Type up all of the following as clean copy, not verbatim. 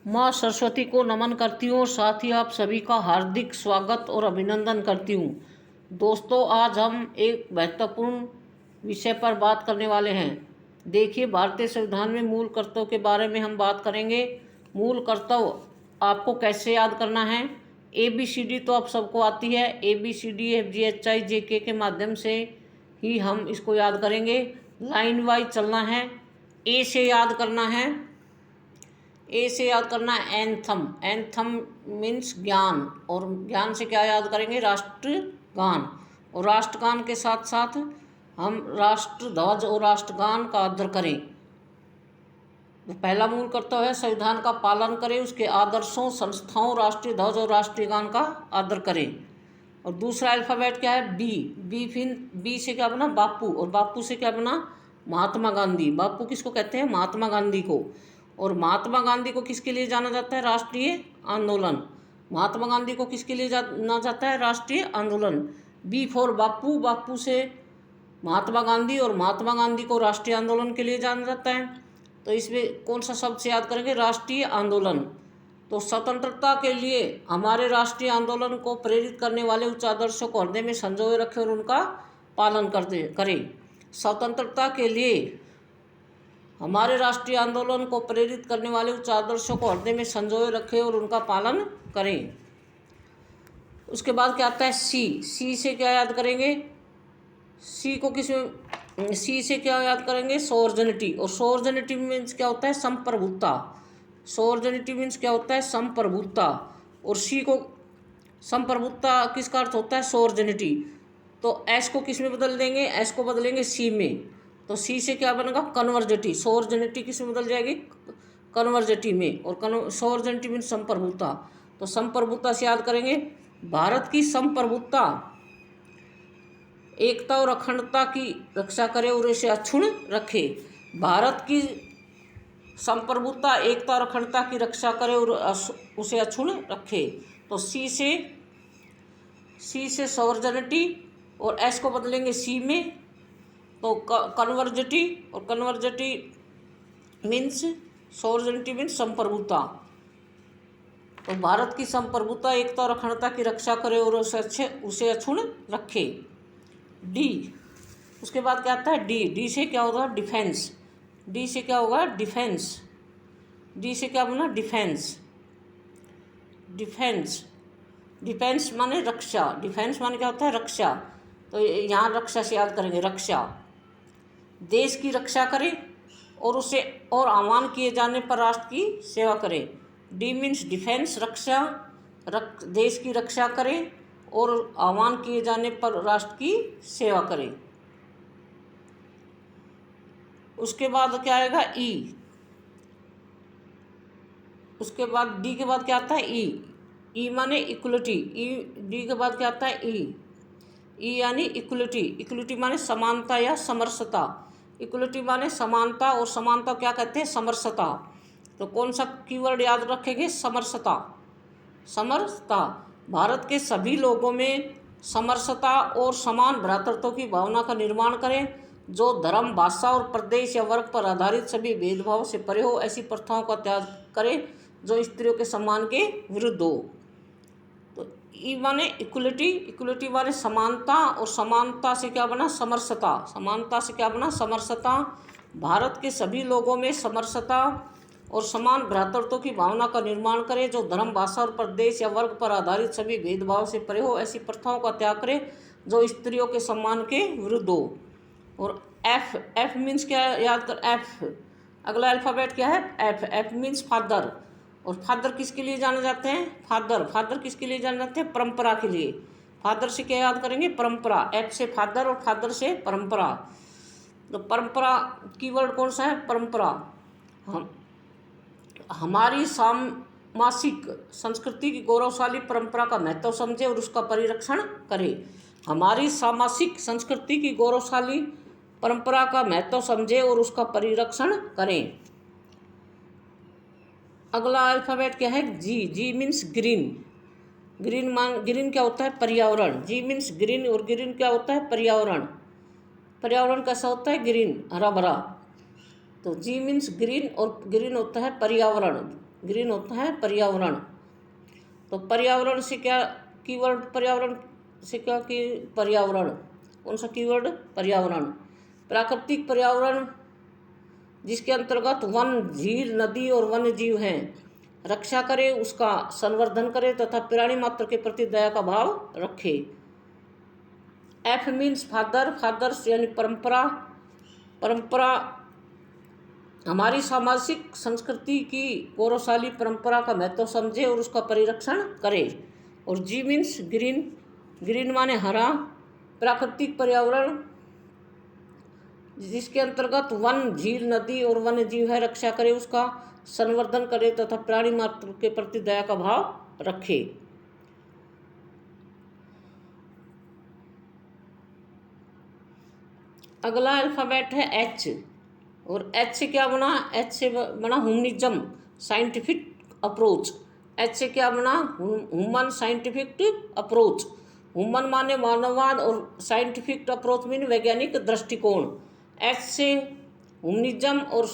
माँ सरस्वती को नमन करती हूँ और साथ ही आप सभी का हार्दिक स्वागत और अभिनंदन करती हूँ। दोस्तों, आज हम एक महत्वपूर्ण विषय पर बात करने वाले हैं। देखिए, भारतीय संविधान में मूल कर्तव्य के बारे में हम बात करेंगे। मूल कर्तव्य आपको कैसे याद करना है। ABCD तो आप सबको आती है। ABCD FGHI JK के माध्यम से ही हम इसको याद करेंगे। लाइन वाइज चलना है। ए से याद करना है। ए से याद करना है एंथम। एंथम मीन्स ज्ञान, और ज्ञान से क्या याद करेंगे? राष्ट्रगान। और राष्ट्रगान के साथ साथ हम राष्ट्रध्वज और राष्ट्रगान का आदर करें। तो पहला मूल कर्तव्य है संविधान का पालन करें, उसके आदर्शों, संस्थाओं, राष्ट्रीय ध्वज और राष्ट्रीय गान का आदर करें। और दूसरा अल्फ़ाबेट क्या है? बी। फिर बी से क्या बना? बापू। और बापू से क्या बना? महात्मा गांधी। बापू किसको कहते हैं? महात्मा गांधी को। और महात्मा गांधी को किसके लिए जाना जाता है? राष्ट्रीय आंदोलन। महात्मा गांधी को किसके लिए जाना जाता है? राष्ट्रीय आंदोलन। बी फॉर बापू। बापू से महात्मा गांधी, और महात्मा गांधी को राष्ट्रीय आंदोलन के लिए जाना जाता है। तो इसमें कौन सा शब्द से याद करेंगे? राष्ट्रीय आंदोलन। तो स्वतंत्रता के लिए हमारे राष्ट्रीय आंदोलन को प्रेरित करने वाले उच्च आदर्शों को हृदय में संजोए रखें और उनका पालन करें। स्वतंत्रता के लिए हमारे राष्ट्रीय आंदोलन को प्रेरित करने वाले उच्च आदर्शों को हृदय में संजोए रखें और उनका पालन करें। उसके बाद क्या आता है? सी से क्या याद करेंगे? सी से क्या याद करेंगे? सोवर्जिनिटी। और सोवर्जिनिटी मीन्स क्या होता है? संप्रभुता। सोवर्जिनिटी मीन्स क्या होता है? संप्रभुता। और सी को संप्रभुता किसका अर्थ होता है? सोवर्जिनिटी। तो एस को किस में बदल देंगे? एस को बदलेंगे सी में। तो सी से क्या बनेगा? कन्वर्जिटी। सोवर्जिनिटी किस में बदल जाएगी? कन्वर्जिटी में। और सोवर्जिनिटी मीन्स संप्रभुता। तो संप्रभुता से याद करेंगे भारत की संप्रभुता, एकता और अखंडता की रक्षा करे और इसे अक्षुण्ण रखे। भारत की संप्रभुता, एकता और अखंडता की रक्षा करे और उसे अक्षुण्ण रखे। तो सी से सोवर्जिनिटी, और एस को बदलेंगे सी में। तो कन्वर्जिटी, और कन्वर्जिटी मीन्स सोवर्जिनिटी मीन्स संप्रभुता। तो भारत की संप्रभुता, एकता और अखंडता की रक्षा करे और उसे अक्षुण्ण रखे। डी। उसके बाद क्या आता है? डी से क्या होगा? डिफेंस। डी से क्या होगा? डिफेंस। डी से क्या बना? डिफेंस। डिफेंस माने रक्षा। डिफेंस माने क्या होता है? रक्षा। तो यहाँ रक्षा से याद करेंगे रक्षा। देश की रक्षा करें और आह्वान किए जाने पर राष्ट्र की सेवा करें। डी मीन्स डिफेंस, रक्षा। देश की रक्षा करें और आह्वान किए जाने पर राष्ट्र की सेवा करें। उसके बाद क्या आएगा? ई। उसके बाद डी के बाद क्या आता है? ई माने इक्वलिटी। डी के बाद क्या आता है? ई यानी इक्वलिटी। इक्वलिटी माने समानता या समरसता। इक्वलिटी माने समानता, और समानता क्या कहते हैं? समरसता। तो कौन सा कीवर्ड याद रखेंगे? समरसता। भारत के सभी लोगों में समरसता और समान भ्रातृत्व की भावना का निर्माण करें, जो धर्म, भाषा और प्रदेश या वर्ग पर आधारित सभी भेदभाव से परे हो। ऐसी प्रथाओं का त्याग करें जो स्त्रियों के सम्मान के विरुद्ध हो। तो ई माने इक्वलिटी माने समानता, और समानता से क्या बना? समरसता। समानता से क्या बना? समरसता। भारत के सभी लोगों में समरसता और समान भ्रातृत्व की भावना का निर्माण करें, जो धर्म, भाषा और प्रदेश या वर्ग पर आधारित सभी भेदभाव से परे हो। ऐसी प्रथाओं का त्याग करें जो स्त्रियों के सम्मान के विरुद्ध हो। और एफ मीन्स क्या याद कर? एफ अगला अल्फ़ाबेट क्या है? F means father. और फादर किसके लिए जाने जाते हैं? फादर किसके लिए जाने जाते हैं? परंपरा के लिए। फादर से क्या याद करेंगे? परंपरा। एफ से फादर और फादर से परंपरा। तो परंपरा कीवर्ड कौन सा है? परंपरा। हमारी सामासिक संस्कृति की गौरवशाली परंपरा का महत्व समझे और उसका परिरक्षण करें। हमारी सामासिक संस्कृति की गौरवशाली परंपरा का महत्व समझे और उसका परिरक्षण करें। अगला अल्फ़ाबेट क्या है? जी मीन्स ग्रीन। ग्रीन क्या होता है? पर्यावरण। जी मीन्स ग्रीन, और ग्रीन क्या होता है? पर्यावरण। पर्यावरण कैसा होता है? ग्रीन, हरा भरा। तो जी मीन्स ग्रीन, और ग्रीन होता है पर्यावरण। ग्रीन होता है पर्यावरण। तो पर्यावरण से क्या कीवर्ड, पर्यावरण से क्या कि पर्यावरण, कौन सा कीवर्ड, पर्यावरण। प्राकृतिक पर्यावरण जिसके अंतर्गत वन, झील, नदी और वन्य जीव हैं, रक्षा करे, उसका संवर्धन करे तथा प्राणी मात्र के प्रति दया का भाव रखे। एफ मीन्स फादर, फादर्स यानी परंपरा, परंपरा हमारी सामाजिक संस्कृति की गौरवशाली परंपरा का महत्व समझे और उसका परिरक्षण करे। और जी मीन्स ग्रीन, ग्रीन माने हरा, प्राकृतिक पर्यावरण जिसके अंतर्गत वन, झील, नदी और वन्य जीव है, रक्षा करे, उसका संवर्धन करे तथा प्राणी मात्र के प्रति दया का भाव रखे। अगला अल्फाबेट है एच, और एच से क्या बना, एच से बना ह्यूमनिज्म, साइंटिफिक अप्रोच। एच से क्या बना, ह्यूमन साइंटिफिक अप्रोच। ह्यूमन माने मानववाद और साइंटिफिक अप्रोच मीन वैज्ञानिक दृष्टिकोण। एच से ह्यूमनिज्म और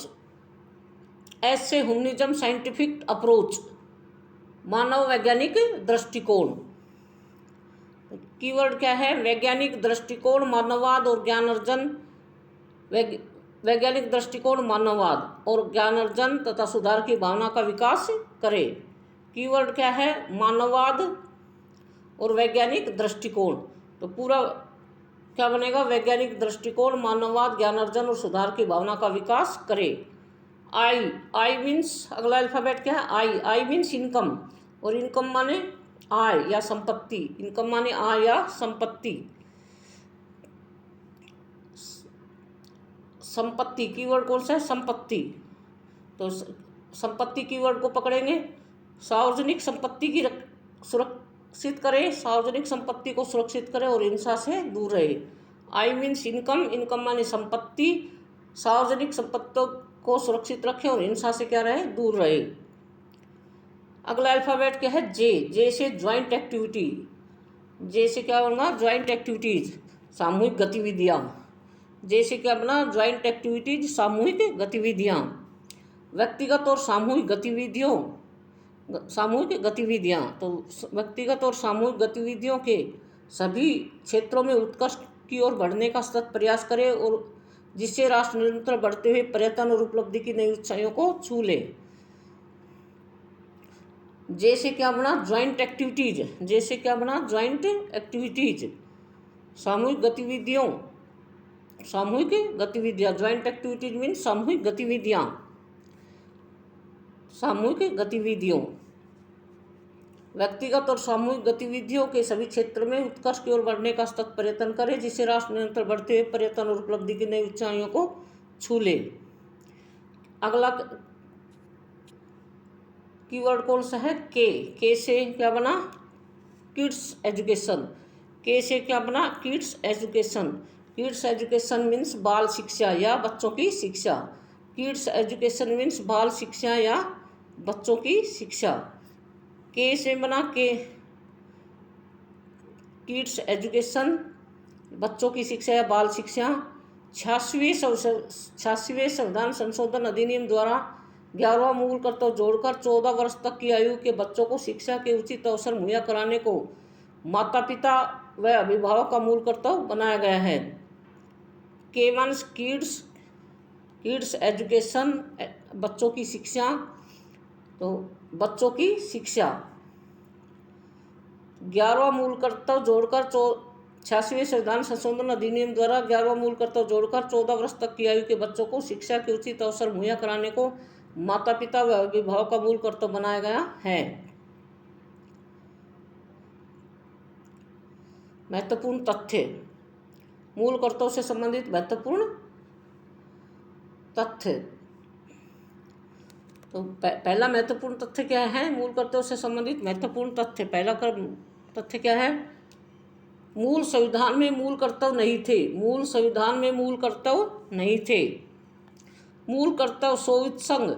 एच से ह्यूमनिज्म साइंटिफिक अप्रोच, मानव वैज्ञानिक दृष्टिकोण। कीवर्ड क्या है, वैज्ञानिक दृष्टिकोण, मानववाद और ज्ञान अर्जन। वैज्ञानिक दृष्टिकोण, मानववाद और ज्ञान अर्जन तथा सुधार की भावना का विकास करे। कीवर्ड क्या है, मानववाद और वैज्ञानिक दृष्टिकोण। तो पूरा क्या बनेगा, वैज्ञानिक दृष्टिकोण, मानववाद, ज्ञान अर्जन और सुधार की भावना का विकास करे। आई, आई मीन्स अगला अल्फाबेट क्या है, आई। आई मीन्स इनकम, और इनकम माने आय या संपत्ति। इनकम माने आय या संपत्ति। संपत्ति कीवर्ड कौन सा है, संपत्ति। तो संपत्ति कीवर्ड को पकड़ेंगे, सार्वजनिक संपत्ति की सुरक्षित करे, सार्वजनिक संपत्ति को सुरक्षित करे और हिंसा से दूर रहे। आई मीन्स इनकम, इनकम माने संपत्ति, सार्वजनिक संपत्तियों को सुरक्षित रखे और हिंसा से क्या रहे, दूर रहे। अगला अल्फाबेट क्या है, जे। जे से ज्वाइंट एक्टिविटी। जे से क्या होगा, ज्वाइंट एक्टिविटीज, सामूहिक गतिविधियाँ। जे से क्या बना, ज्वाइंट एक्टिविटीज, सामूहिक गतिविधियाँ। व्यक्तिगत और सामूहिक गतिविधियों, सामूहिक गतिविधियाँ। तो व्यक्तिगत और सामूहिक गतिविधियों के सभी क्षेत्रों में उत्कर्ष की ओर बढ़ने का सतत प्रयास करे और जिससे राष्ट्र निरंतर बढ़ते हुए पर्यटन और उपलब्धि की नई ऊंचाइयों को छू ले। जैसे क्या बना, ज्वाइंट एक्टिविटीज। जैसे क्या बना, ज्वाइंट एक्टिविटीज, सामूहिक गतिविधियों, सामूहिक गतिविधियाँ। ज्वाइंट एक्टिविटीज मीन सामूहिक गतिविधियाँ, सामूहिक गतिविधियों। व्यक्तिगत और सामूहिक गतिविधियों के सभी क्षेत्र में उत्कर्ष की ओर बढ़ने का सतत प्रयत्न करे जिससे राष्ट्र निरंतर बढ़ते हुए पर्यटन और उपलब्धि की नई ऊंचाइयों को छू ले। अगला कीवर्ड कौन सा है, के। के से क्या बना, किड्स एजुकेशन। के से क्या बना, kids education. Kids education means बाल शिक्षा या बच्चों की शिक्षा। किड्स एजुकेशन मीन्स बाल शिक्षा या बच्चों की शिक्षा। के से बना के, किड्स एजुकेशन, बच्चों की शिक्षा या बाल शिक्षा। 86वें संविधान संशोधन अधिनियम द्वारा 11वां मूल कर्तव्य जोड़कर 14 वर्ष तक की आयु के बच्चों को शिक्षा के उचित अवसर मुहैया कराने को माता पिता व अभिभावक का मूल कर्तव्य बनाया गया है। के मीन्स किड्स, किड्स एजुकेशन, बच्चों की शिक्षा। तो बच्चों की शिक्षा 11वां मूल कर्तव्य जोड़कर 86वें संविधान संशोधन अधिनियम द्वारा 11वां मूल कर्तव्य जोड़कर 14 वर्ष तक की आयु के बच्चों को शिक्षा के उचित अवसर मुहैया कराने को माता पिता व अभिभावक का मूल कर्तव्य बनाया गया है। महत्वपूर्ण तथ्य, मूल कर्तव्य से संबंधित महत्वपूर्ण तथ्य। तो पहला महत्वपूर्ण तथ्य क्या है, मूल कर्तव्य से संबंधित महत्वपूर्ण तथ्य। पहला तथ्य क्या है, मूल संविधान में मूल कर्तव्य नहीं थे। मूल संविधान में मूल कर्तव्य नहीं थे। मूल कर्तव्य सोवियत संघ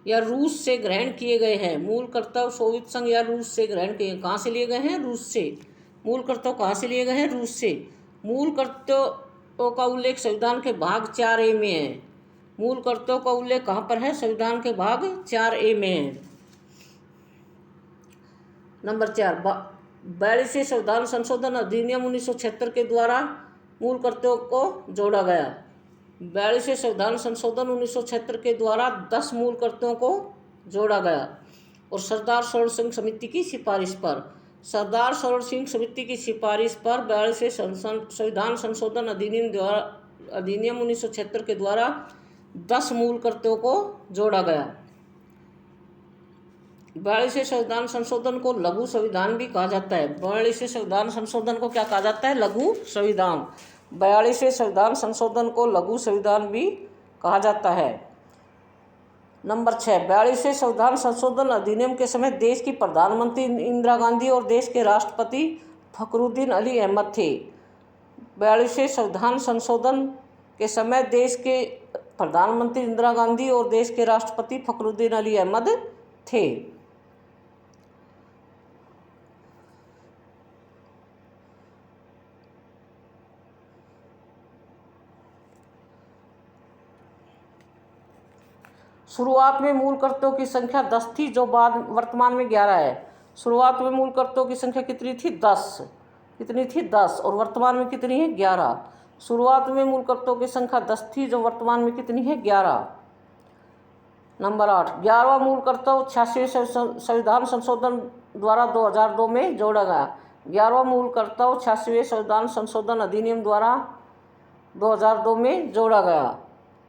या रूस से ग्रहण किए गए हैं। मूल कर्तव्य सोवियत संघ या रूस से ग्रहण किए, कहाँ से लिए गए हैं, रूस से। मूल कर्तव्य कहाँ से लिए गए हैं, रूस से। मूल कर्तव्यों का उल्लेख संविधान के भाग 4A में है। मूल कर्तव्यों का उल्लेख कहाँ पर है? संविधान के भाग 4A में है। नंबर 4, 42वें संविधान संशोधन अधिनियम 1976 के द्वारा मूल कर्तव्यों को जोड़ा गया। 42वें संविधान संशोधन 1976 के द्वारा 10 मूल कर्तव्यों को जोड़ा गया। और सरदार सरोवर सिंह समिति की सिफारिश पर 42वें संविधान संशोधन अधिनियम 1976 के द्वारा 10 मूल कर्तव्यों को जोड़ा गया। 42वें संविधान संशोधन को लघु संविधान भी कहा जाता है। 42वें संविधान संशोधन को क्या कहा जाता है? लघु संविधान। 42वें संविधान संशोधन को लघु संविधान भी कहा जाता है। नंबर 6, 42वें संविधान संशोधन अधिनियम के समय देश की प्रधानमंत्री इंदिरा गांधी और देश के राष्ट्रपति फखरुद्दीन अली अहमद थे। 42वें संविधान संशोधन के समय देश के प्रधानमंत्री इंदिरा गांधी और देश के राष्ट्रपति फखरुद्दीन अली अहमद थे। शुरुआत में मूल कर्तव्यों की संख्या 10 थी, जो वर्तमान में 11 है। शुरुआत में मूल कर्तव्यों की संख्या कितनी थी? 10। कितनी थी? 10। और वर्तमान में कितनी है? 11। शुरुआत में मूल कर्तव्यों की संख्या 10 थी, जो वर्तमान में कितनी है? 11। नंबर 8, 11वां मूल कर्तव्य 86वें संविधान संशोधन द्वारा 2002 में जोड़ा गया। 11वां मूल कर्तव्य 86वें संविधान संशोधन अधिनियम द्वारा 2002 में जोड़ा गया।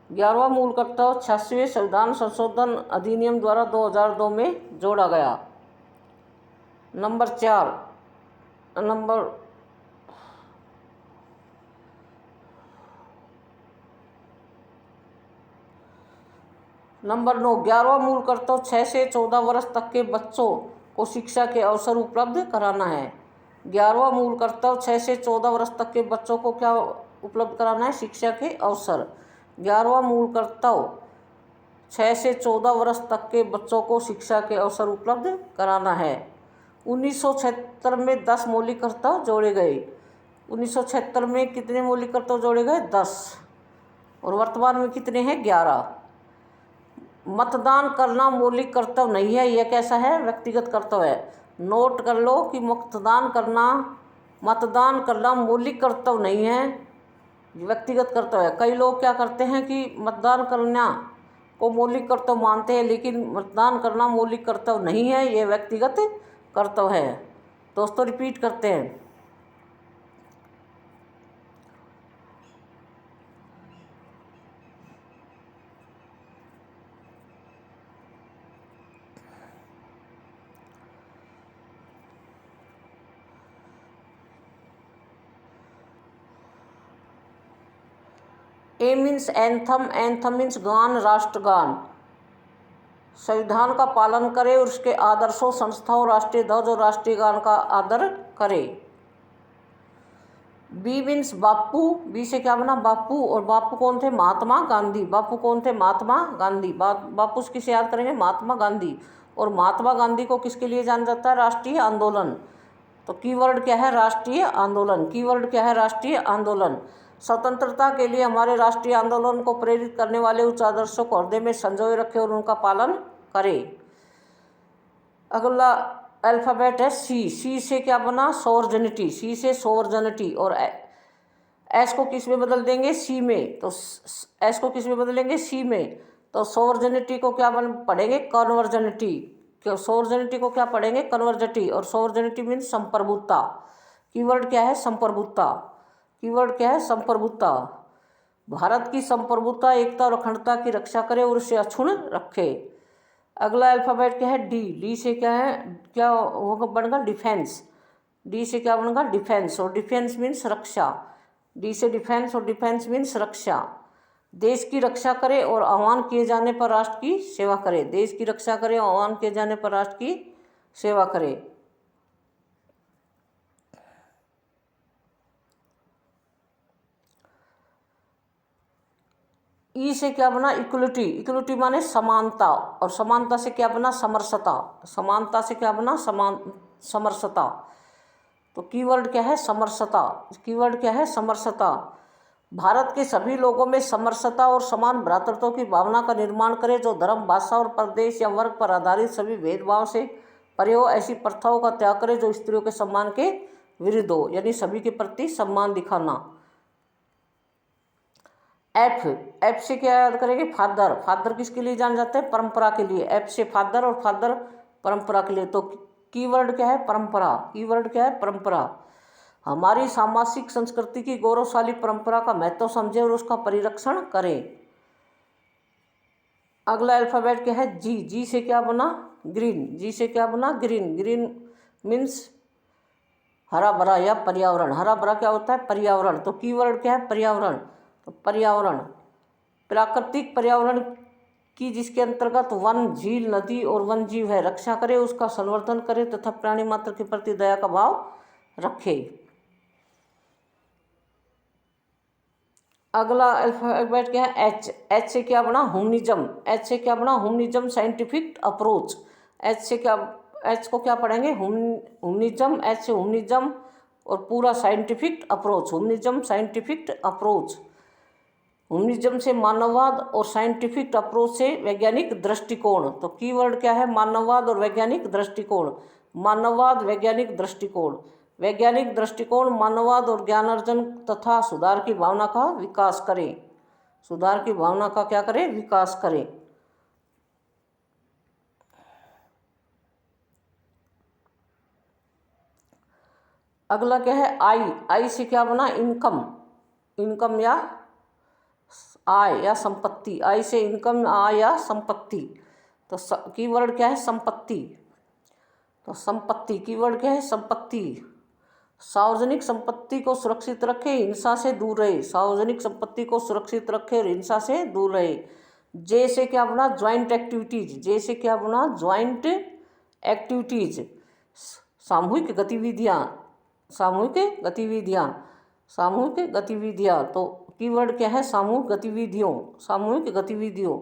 11वां मूल कर्तव्य 86वें संविधान संशोधन अधिनियम द्वारा 2002 में जोड़ा गया। नंबर 9, 11वां मूल कर्तव्य 6 से 14 वर्ष तक के बच्चों को शिक्षा के अवसर उपलब्ध कराना है। 11वां मूल कर्तव्य 6 से 14 वर्ष तक के बच्चों को क्या उपलब्ध कराना है? शिक्षा के अवसर। 11वां मूल कर्तव्य 6 से 14 वर्ष तक के बच्चों को शिक्षा के अवसर उपलब्ध कराना है। 1976 में 10 मौलिक कर्तव्य जोड़े गए। 1976 में कितने मौलिक कर्तव्य जोड़े गए? 10। और वर्तमान में कितने हैं? 11। मतदान करना मौलिक कर्तव्य नहीं है। यह कैसा है? व्यक्तिगत कर्तव्य है। नोट कर लो कि मतदान करना मौलिक कर्तव्य नहीं है, व्यक्तिगत कर्तव्य है। कई लोग क्या करते हैं कि मतदान करना को मौलिक कर्तव्य मानते हैं, लेकिन मतदान करना मौलिक कर्तव्य नहीं है, ये व्यक्तिगत कर्तव्य है। दोस्तों रिपीट करते हैं। ए मीन्स एंथम, एंथम मीन्स गान, राष्ट्रगान। संविधान का पालन करे और उसके आदर्शों, संस्थाओं, राष्ट्रीय ध्वज और राष्ट्रीय गान का आदर करे। बी मीन्स बापू, बी से क्या बना? बापू। और बापू कौन थे? महात्मा गांधी। बापू कौन थे? महात्मा गांधी। बापू किसे याद करेंगे? महात्मा गांधी। और महात्मा गांधी को किसके लिए जाना जाता है? राष्ट्रीय आंदोलन। तो कीवर्ड क्या है? राष्ट्रीय आंदोलन। कीवर्ड क्या है? राष्ट्रीय आंदोलन। स्वतंत्रता के लिए हमारे राष्ट्रीय आंदोलन को प्रेरित करने वाले उच्च आदर्शों को हृदय में संजोए रखे और उनका पालन करें। अगला अल्फ़ाबेट है सी। सी से क्या बना? सॉवर्जेनिटी। सी से सॉवर्जेनिटी। और एस को किस में बदल देंगे? सी में। तो एस को किस में बदलेंगे? सी में। तो सॉवर्जेनिटी को क्या पढ़ेंगे? कन्वर्जेनिटी। सॉवर्जेनिटी को क्या पढ़ेंगे? कन्वर्जेटी। और सॉवर्जेनिटी मीन्स संप्रभुता। कीवर्ड क्या है? संप्रभुता। कीवर्ड क्या है? संप्रभुता। भारत की संप्रभुता, एकता और अखंडता की रक्षा करे और उसे अक्षुण्ण रखे। अगला अल्फ़ाबेट क्या है? डी। डी से क्या है? क्या होगा? बनेगा डिफेंस। डी से क्या बनेगा? डिफेंस। और डिफेंस मीन्स रक्षा। डी से डिफेंस और डिफेंस मीन्स रक्षा। देश की रक्षा करे और आह्वान किए जाने पर राष्ट्र की सेवा करे। देश की रक्षा करे और आह्वान किए जाने पर राष्ट्र की सेवा करे। ई से क्या बना? इक्वलिटी। इक्वलिटी माने समानता। और समानता से क्या बना? समरसता। समानता से क्या बना? समरसता। तो कीवर्ड क्या है? समरसता। कीवर्ड क्या है? समरसता। भारत के सभी लोगों में समरसता और समान भ्रातृत्व की भावना का निर्माण करे, जो धर्म, भाषा और प्रदेश या वर्ग पर आधारित सभी भेदभाव से परे हो। ऐसी प्रथाओं का त्याग करे जो स्त्रियों के सम्मान के विरुद्ध हो, यानी सभी के प्रति सम्मान दिखाना। एफ से क्या याद करेंगे? फादर। फादर किसके लिए जाने जाते हैं? परंपरा के लिए। एफ से फादर और फादर परंपरा के लिए। तो कीवर्ड क्या है? परंपरा। कीवर्ड क्या है? परंपरा। हमारी सामाजिक संस्कृति की गौरवशाली परंपरा का महत्व समझें और उसका परिरक्षण करें। अगला अल्फाबेट क्या है? जी। जी से क्या बना? ग्रीन। जी से क्या बना? ग्रीन। ग्रीन मीन्स हरा भरा या पर्यावरण। हरा भरा क्या होता है? पर्यावरण। तो कीवर्ड क्या है? पर्यावरण। तो पर्यावरण, प्राकृतिक पर्यावरण की जिसके अंतर्गत वन, झील, नदी और वन जीव है, रक्षा करे, उसका संवर्धन करे तथा प्राणी मात्र के प्रति दया का भाव रखे। अगला अल्फाबेट क्या है? एच। एच से क्या बना? ह्यूमनिज्म। एच से क्या बना? Humanism scientific approach. एच से क्या, एच को क्या पढ़ेंगे? ह्यूमनिज्म। एच से ह्यूमनिज्म और पूरा scientific approach. Humanism scientific approach. Humanism से मानववाद और साइंटिफिक अप्रोच से वैज्ञानिक दृष्टिकोण। तो कीवर्ड क्या है? मानववाद और वैज्ञानिक दृष्टिकोण। मानववाद, वैज्ञानिक दृष्टिकोण। वैज्ञानिक दृष्टिकोण मानववाद और ज्ञान अर्जन तथा सुधार की भावना का विकास करें। सुधार की भावना का क्या करें? विकास करें। अगला क्या है? आई। आई से क्या बना? इनकम। इनकम या आय या संपत्ति। आय से इनकम, आय या संपत्ति। तो कीवर्ड क्या है? संपत्ति। तो संपत्ति, कीवर्ड क्या है? संपत्ति। सार्वजनिक संपत्ति को सुरक्षित रखे, हिंसा से दूर रहे। सार्वजनिक संपत्ति को सुरक्षित रखे और हिंसा से दूर रहे। जे से क्या बना? Joint activities. जे से क्या बना? ज्वाइंट एक्टिविटीज, सामूहिक गतिविधियाँ। सामूहिक गतिविधियाँ। सामूहिक गतिविधियाँ। तो कीवर्ड क्या है? सामूहिक गतिविधियों। सामूहिक गतिविधियों।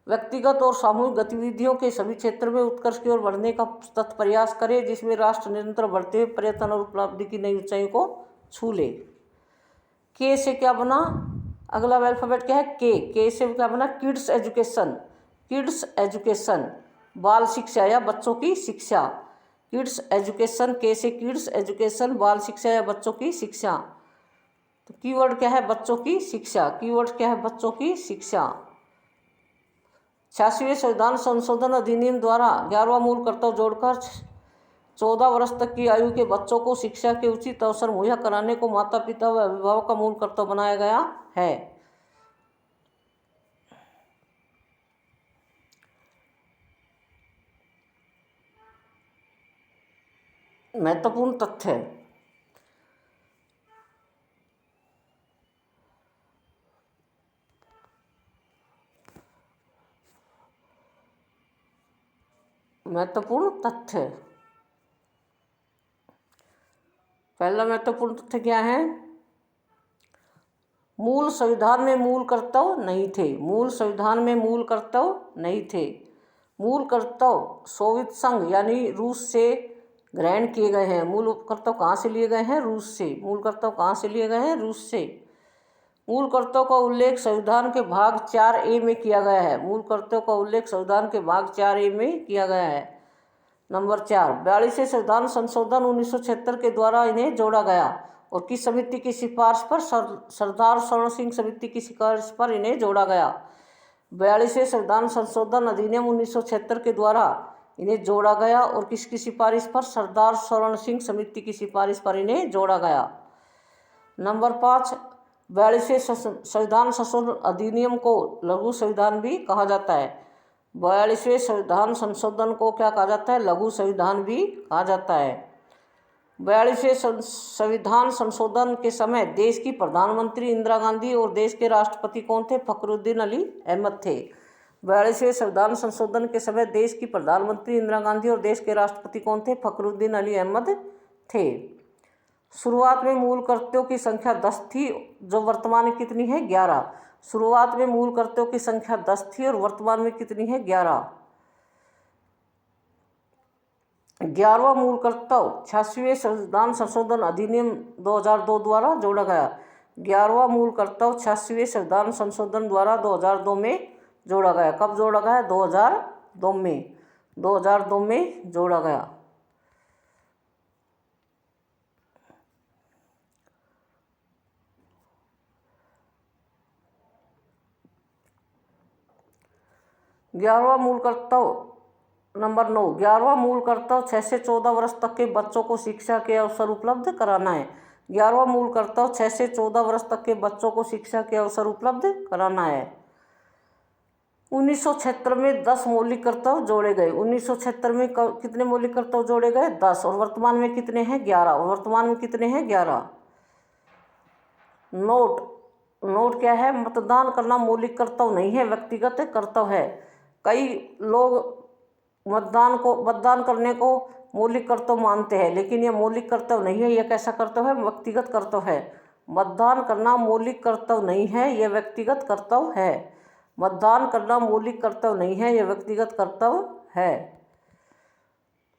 व्यक्तिगत और सामूहिक गतिविधियों के सभी क्षेत्र में उत्कर्ष की ओर बढ़ने का सतत प्रयास करे, जिसमें राष्ट्र निरंतर बढ़ते हुए पर्यटन और उपलब्धि की नई ऊंचाइयों को छू ले। के से क्या बना? अगला अल्फाबेट क्या है? के से क्या बना? Kids education. किड्स एजुकेशन, बाल शिक्षा या बच्चों की शिक्षा। Kids education. के से किड्स एजुकेशन, बाल शिक्षा या बच्चों की शिक्षा। तो कीवर्ड क्या है? बच्चों की शिक्षा। कीवर्ड क्या है? बच्चों की शिक्षा। 86वें संविधान संशोधन अधिनियम द्वारा 11वां मूल कर्तव्य जोड़कर 14 वर्ष तक की आयु के बच्चों को शिक्षा के उचित अवसर मुहैया कराने को माता पिता व अभिभावक का मूल कर्तव्य बनाया गया है। महत्वपूर्ण तथ्य। महत्वपूर्ण तथ्य। पहला महत्वपूर्ण तथ्य क्या है? मूल संविधान में मूल कर्तव्य नहीं थे। मूल संविधान में मूल कर्तव्य नहीं थे। मूल कर्तव्य सोवियत संघ यानी रूस से ग्रहण किए गए हैं। मूल कर्तव्य कहाँ से लिए गए हैं? रूस से। मूल कर्तव्य कहाँ से लिए गए हैं? रूस से। मूल कर्तव्य का उल्लेख संविधान के भाग 4A में किया गया है। मूल कर्तव्य का उल्लेख संविधान के भाग 4A में किया गया है। नंबर 4, 42वें संविधान संशोधन 1976 के द्वारा इन्हें जोड़ा गया और किस समिति की सिफारिश पर? सरदार स्वर्ण सिंह समिति की सिफारिश पर इन्हें जोड़ा गया। 42वें संविधान संशोधन अधिनियम 1976 के द्वारा इन्हें जोड़ा गया और किसकी सिफारिश पर? सरदार स्वर्ण सिंह समिति की सिफारिश पर इन्हें जोड़ा गया। नंबर 5, 42वें संविधान संशोधन अधिनियम को लघु संविधान भी कहा जाता है। 42वें संविधान संशोधन को क्या कहा जाता है? लघु संविधान भी कहा जाता है। 42वें संविधान संशोधन के समय देश की प्रधानमंत्री इंदिरा गांधी और देश के राष्ट्रपति कौन थे? फखरुद्दीन अली अहमद थे। 42वें संविधान संशोधन के समय देश की प्रधानमंत्री इंदिरा गांधी और देश के राष्ट्रपति कौन थे? फखरुद्दीन अली अहमद थे। शुरुआत में मूल कर्तव्यों की संख्या 10 थी, जो वर्तमान में कितनी है? 11। शुरुआत में मूल कर्तव्यों की संख्या 10 थी और वर्तमान में कितनी है? 11। 11वां मूल कर्तव्य 86वें संविधान संशोधन अधिनियम 2002 द्वारा जोड़ा गया। 11वां मूल कर्तव्य 86वें संविधान संशोधन द्वारा 2002 में जोड़ा गया। कब जोड़ा गया? 2002 में। 2002 में जोड़ा गया। ग्यारहवां मूल कर्तव्य नंबर 9। 11वां मूल कर्तव्य 6 से 14 वर्ष तक के बच्चों को शिक्षा के अवसर उपलब्ध कराना है। 11वां मूल कर्तव्य 6 से 14 वर्ष तक के बच्चों को शिक्षा के अवसर उपलब्ध कराना है। 1976 में 10 मौलिक कर्तव्य जोड़े गए। 1976 में कितने मौलिक कर्तव्य जोड़े गए? 10। और वर्तमान में कितने हैं? 11। और वर्तमान में कितने हैं? 11। नोट क्या है? मतदान करना मौलिक कर्तव्य नहीं है, व्यक्तिगत कर्तव्य है। कई लोग मतदान करने को मौलिक कर्तव्य मानते हैं, लेकिन यह मौलिक कर्तव्य नहीं है। यह कैसा कर्तव्य है? व्यक्तिगत कर्तव्य है। मतदान करना मौलिक कर्तव्य नहीं है, यह व्यक्तिगत कर्तव्य है। मतदान करना मौलिक कर्तव्य नहीं है, यह व्यक्तिगत कर्तव्य है।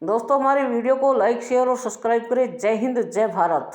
दोस्तों, हमारी वीडियो को लाइक, शेयर और सब्सक्राइब करें। जय हिंद, जय भारत।